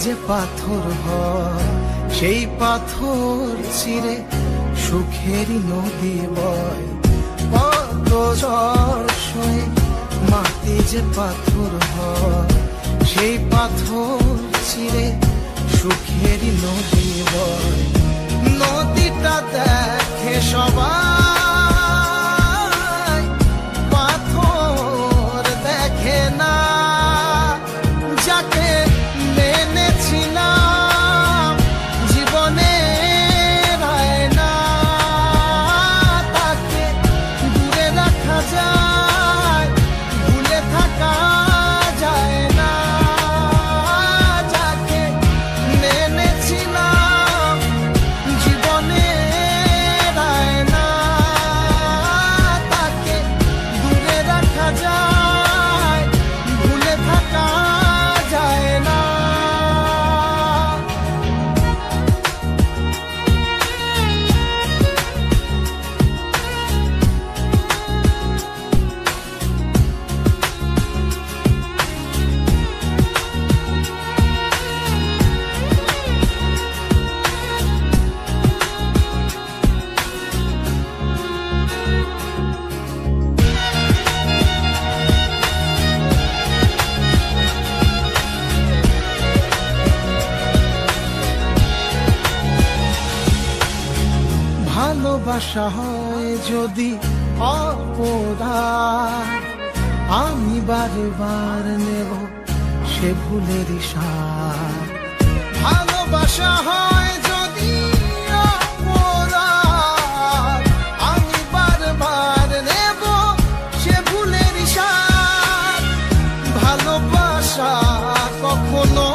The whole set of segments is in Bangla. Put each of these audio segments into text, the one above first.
যে পাথর হয় সেই পাথর চিরে সুখেরই নদী বয়। কত ঝড় সয়ে মাটি যে পাথর হয় সেই পাথর চিরে সুখেরই নদী বয়। নদীটা দেখে সবাই, পাথর দেখে না। যাকে মেনেছিলাম জীবনে না, তাকে দূরে রাখা যায়, ভুলে থাকা যায় না। যাকে মেনেছিলাম জীবনে না, তাকে দূরে রাখা যায়, ভুলে থাকা যায় না। ভালোবাসা হয় যদি অপরাধ, আমি বারবার নেব সে ভুলের সাথ। ভালোবাসা হয় যদি অপরাধ, আমি বারবার নেব সে ভুলের সাথ। ভালোবাসা কখনো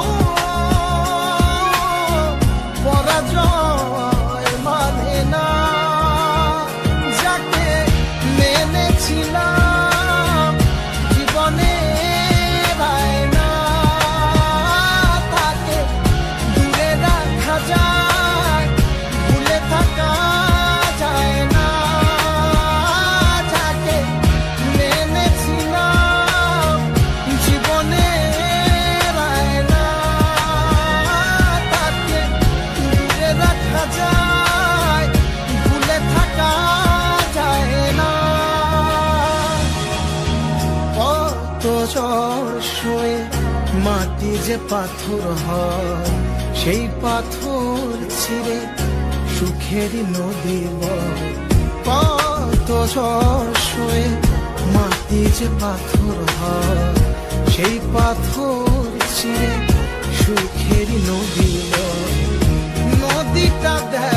পরাজয় মানে না। যাকে মেনেছিলাম জীবনে না, তাকে দূরে রাখা যায়, ভুলে থাকা যায় না। যাকে মেনেছিলাম জীবনে না, তাকে দূরে রাখা যায়, ভুলে থাকা যায় না। কত ঝড় সয়ে মাটি যে পাথর হয় সেই পাথর ছিঁড়ে সুখেরই নদী বয়। কত ঝড় সয়ে মাটি যে পাথর হয় সেই পাথর চিরে সুখেরই নদী বয়। নদীটা দেখ